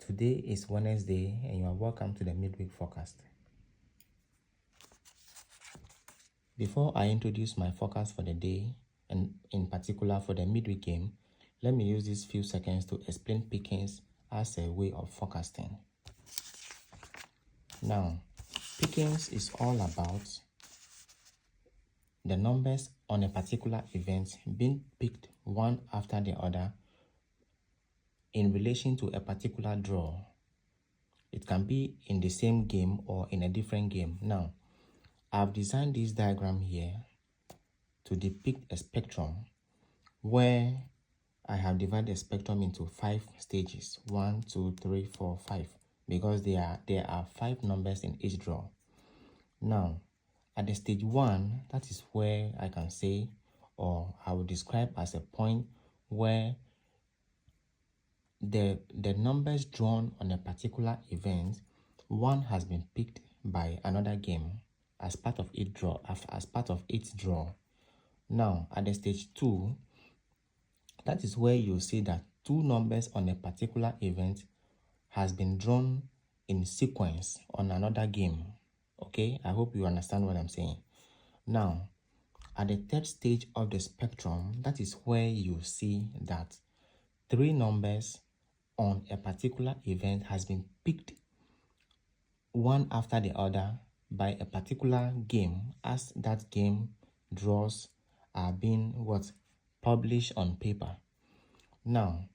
Today is Wednesday and you are welcome to the Midweek forecast. Before I introduce my forecast for the day, and in particular for the midweek game, let me use these few seconds to explain pickings as a way of forecasting. Now, pickings is all about the numbers on a particular event being picked one after the other in relation to a particular draw. It can be in the same game or in a different game. Now, I've designed this diagram here to depict a spectrum where I have divided the spectrum into 5 stages, 1, 2, 3, 4, 5, because there are 5 numbers in each draw. Now, at the stage 1, that is where I can say, or I will describe as a point where the numbers drawn on a particular event, one has been picked by another game as part of each draw, as part of each draw. Now, at the stage 2, that is where you see that 2 numbers on a particular event has been drawn in sequence on another game. Okay, I hope you understand what I'm saying. Now, at the 3rd stage of the spectrum, that is where you see that 3 numbers on a particular event has been picked one after the other by a particular game, as that game draws are being published on paper. Now,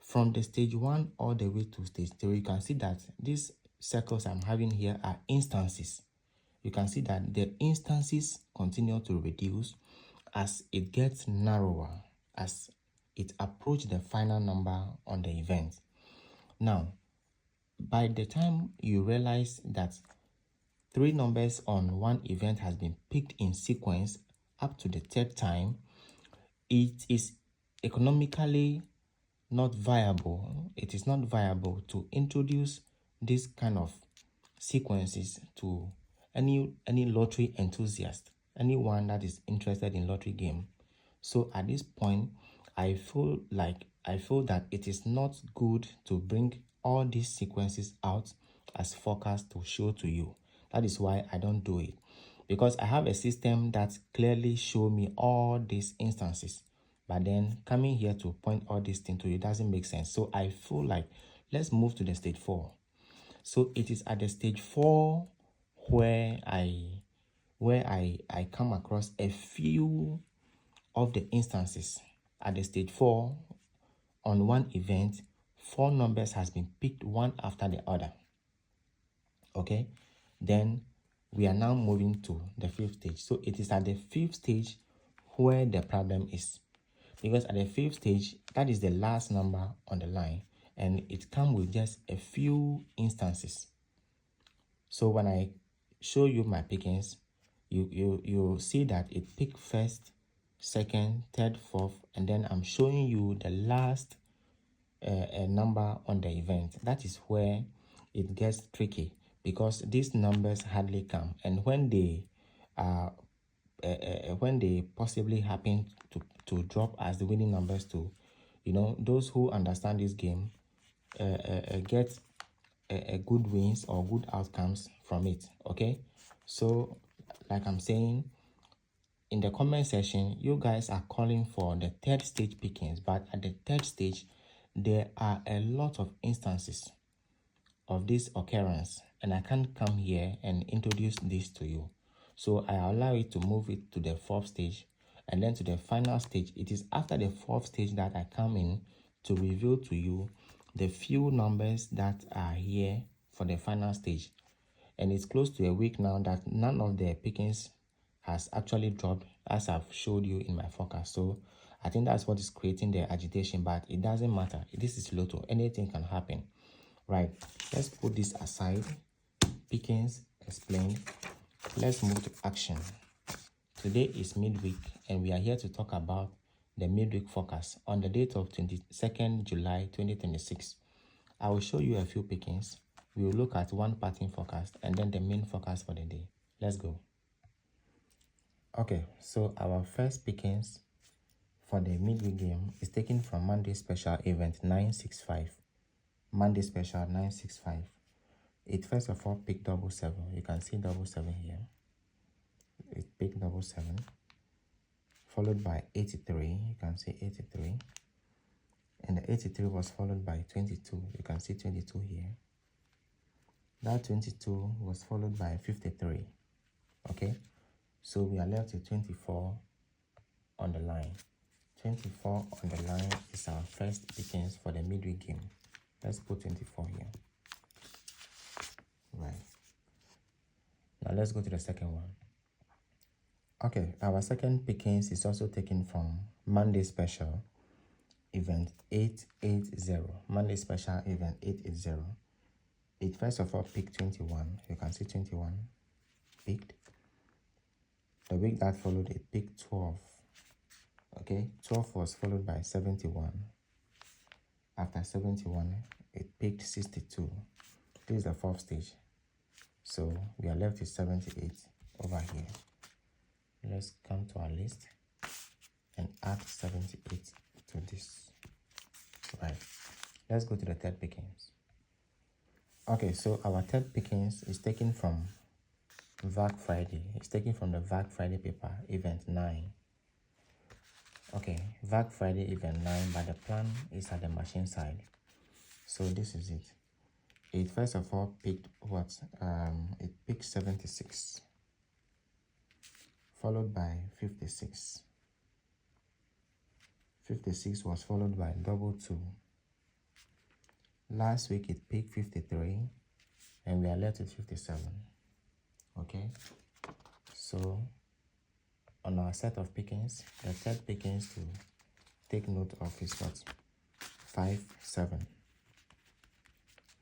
from the stage 1 all the way to stage 3, you can see that these circles I'm having here are instances. You can see that the instances continue to reduce as it gets narrower, as it approaches the final number on the event. Now, by the time you realize that 3 numbers on one event has been picked in sequence up to the 3rd time, it is economically not viable. It is not viable to introduce this kind of sequences to any lottery enthusiast, anyone that is interested in lottery game. So at this point, I feel that it is not good to bring all these sequences out as forecast to show to you. That is why I don't do it, because I have a system that clearly show me all these instances. But then coming here to point all these things to you doesn't make sense. So I feel like let's move to the stage 4. So it is at the stage 4 where I come across a few of the instances. At the stage 4, on one event, 4 numbers has been picked one after the other. Okay, then we are now moving to the 5th stage. So it is at the 5th stage where the problem is, because at the 5th stage, that is the last number on the line, and it comes with just a few instances. So when I show you my pickings, you see that it picked 1st, 2nd, 3rd, 4th, and then I'm showing you the last number on the event. That is where it gets tricky, because these numbers hardly come, and when they possibly happen to drop as the winning numbers to, those who understand this game get a good wins or good outcomes from it. Okay, so like I'm saying, in the comment section, you guys are calling for the 3rd stage pickings, but at the 3rd stage, there are a lot of instances of this occurrence, and I can't come here and introduce this to you. So I allow it to move it to the 4th stage, and then to the final stage. It is after the 4th stage that I come in to reveal to you the few numbers that are here for the final stage. And it's close to a week now that none of the pickings has actually dropped, as I've showed you in my forecast. So I think that's what is creating the agitation, but it doesn't matter. This is Lotto. Anything can happen. Right, let's put this aside. Pickings explained. Let's move to action. Today is midweek, and we are here to talk about the midweek forecast on the date of 22nd July 2026. I will show you a few pickings. We will look at one pattern forecast and then the main forecast for the day. Let's go. Okay, so our first pickings for the midweek game is taken from Monday's special event 965. Monday special 965. It first of all picked double seven. You can see double seven here. It picked double seven, followed by 83. You can see 83. And the 83 was followed by 22. You can see 22 here. That 22 was followed by 53. Okay, so we are left with 24 on the line. 24 on the line is our first pickings for the midweek game. Let's put 24 here. Right. Now let's go to the second one. Okay, our second pickings is also taken from Monday special event 880. Monday special event 880. It first of all picked 21. You can see 21 picked. The week that followed, it picked 12. Okay, 12 was followed by 71. After 71, it picked 62. This is the fourth stage. So we are left with 78 over here. Let's come to our list and add 78 to this. Right. Let's go to the third pickings. Okay, so our third pickings is taken from VAC Friday. It's taken from the VAC Friday paper, event 9. Okay, VAC Friday event 9, but the plan is at the machine side. So this is it. It first of all picked what? It picked 76, followed by 56. 56 was followed by double 2. Last week it picked 53, and we are left with 57. Okay, so on our set of pickings, the third pickings to take note of is what? 5, 7.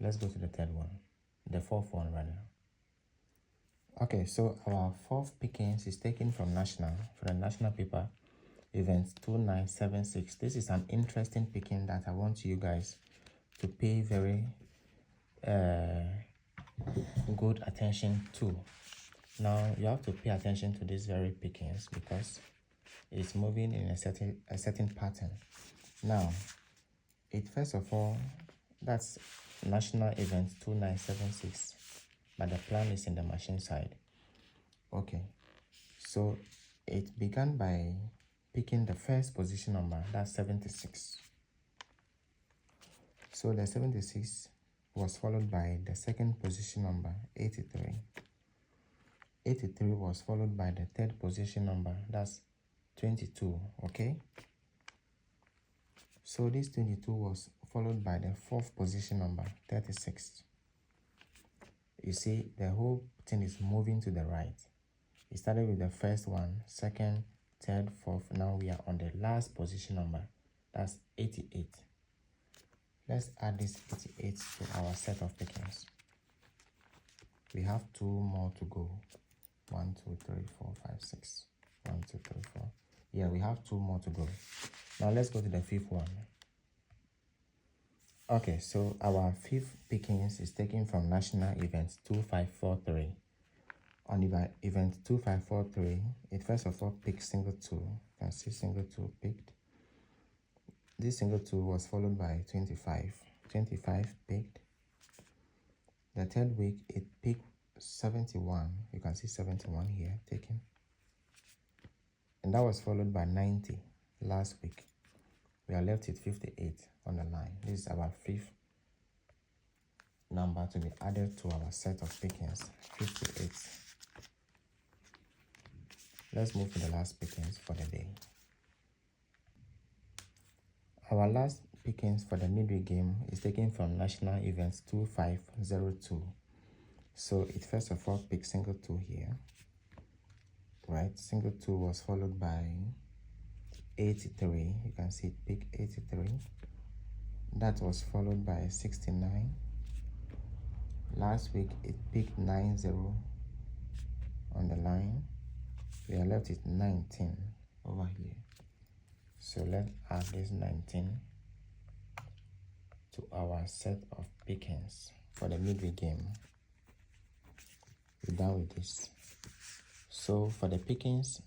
Let's go to the third one, the fourth one rather. Okay, so our fourth pickings is taken from national, for the national paper, event 2976. This is an interesting picking that I want you guys to pay very good attention to. Now you have to pay attention to these very pickings because it's moving in a certain pattern. Now, it first of all, that's national event 2976, but the plan is in the machine side. Okay, so it began by picking the first position number, that's 76. So the 76 was followed by the second position number, 83. 83 was followed by the third position number, that's 22. Okay, so this 22 was followed by the fourth position number, 36. You see, the whole thing is moving to the right. It started with the first one, second, third, fourth. Now we are on the last position number, that's 88. Let's add this 88 to our set of pickings. We have 2 more to go. 1, 2, 3, 4, 5, 6. 1, 2, 3, 4. Yeah, we have 2 more to go. Now let's go to the fifth one. Okay, so our fifth pickings is taken from national event 2543. On event 2543, it first of all picked single 2. You can see single 2 picked. This single 2 was followed by 25. 25 picked. The third week, it picked 71. You can see 71 here taken. And that was followed by 90 last week. We are left with 58 on the line. This is our fifth number to be added to our set of pickings, 58. Let's move to the last pickings for the day. Our last pickings for the midweek game is taken from national events 2502. So it first of all picked single 2 here. Right, single 2 was followed by 83. You can see it picked 83. That was followed by 69. Last week it picked 90 on the line. We are left with 19 over here. So let's add this 19 to our set of pickings for the midweek game. We're done with this. So for the pickings,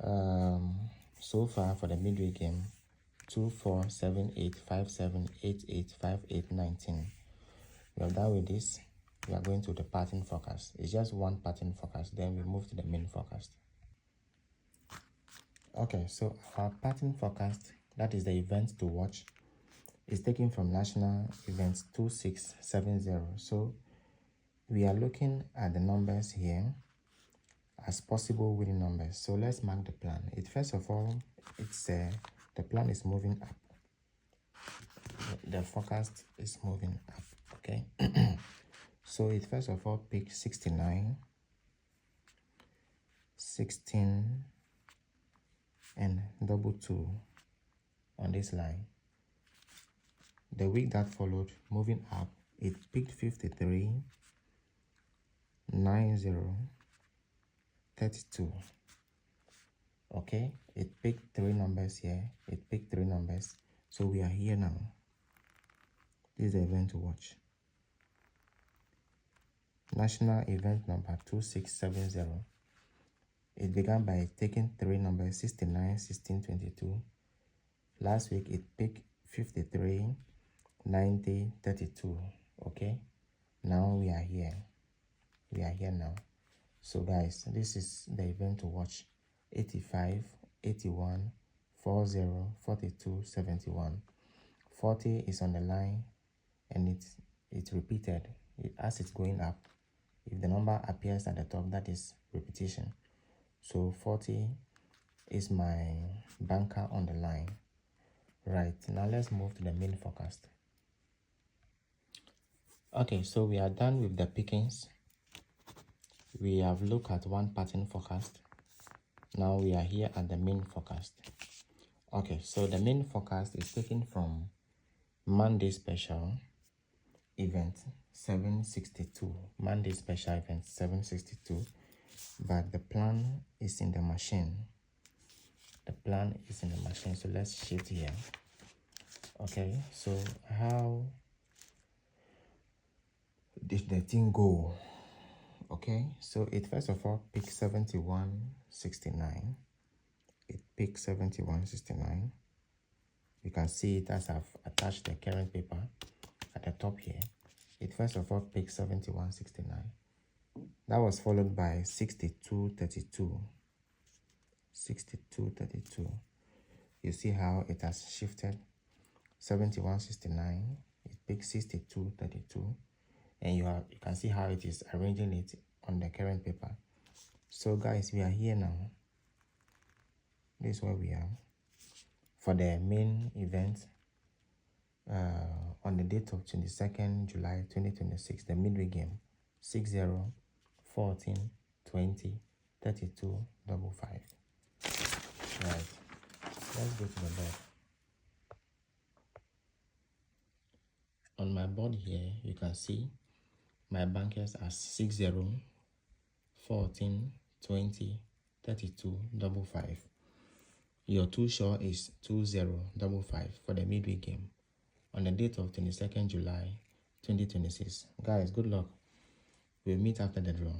so far for the midweek game, 247857885819. We are done with this. We are going to the pattern forecast. It's just one pattern forecast. Then we move to the main forecast. Okay, so our pattern forecast, that is the event to watch, is taken from National Events 2670. So we are looking at the numbers here as possible winning numbers. So let's mark the plan. First of all, the plan is moving up. The forecast is moving up. Okay. So it first of all pick 69, 16, and double 2 on this line. The week that followed, moving up, it picked 53, 90, 32. Okay, it picked 3 numbers here. It picked 3 numbers. So we are here now. This is the event to watch. National event number 2670. It began by taking 3 numbers, 69, 16, 22. Last week it picked 53, 90, 32. Okay, now we are here. We are here now. So guys, this is the event to watch. 85, 81, 40, 42, 71. 40 is on the line, and it's repeated as it's going up. If the number appears at the top, that is repetition. So 40 is my banker on the line. Right, now let's move to the main forecast. Okay, so we are done with the pickings. We have looked at one pattern forecast. Now we are here at the main forecast. Okay, so the main forecast is taken from Monday special event 762. Monday special event 762. But the plan is in the machine. The plan is in the machine. So let's shift here. Okay, so how did the thing go? Okay, so it first of all picked 7169. It picked 7169. You can see it as I've attached the current paper at the top here. It first of all picked 7169. That was followed by 6232. 6232. You see how it has shifted. 7169. It picked 6232. And you can see how it is arranging it on the current paper. So guys, we are here now. This is where we are for the main event on the date of 22nd July 2026, the midweek game. 60, 14, 20, 32, 55. Right, let's go to the board. On my board here, you can see my bankers are 60, 14, 20, 32, 55. Your too sure is 2055 for the midweek game on the date of 22nd July 2026. Guys, good luck. We'll meet after the draw.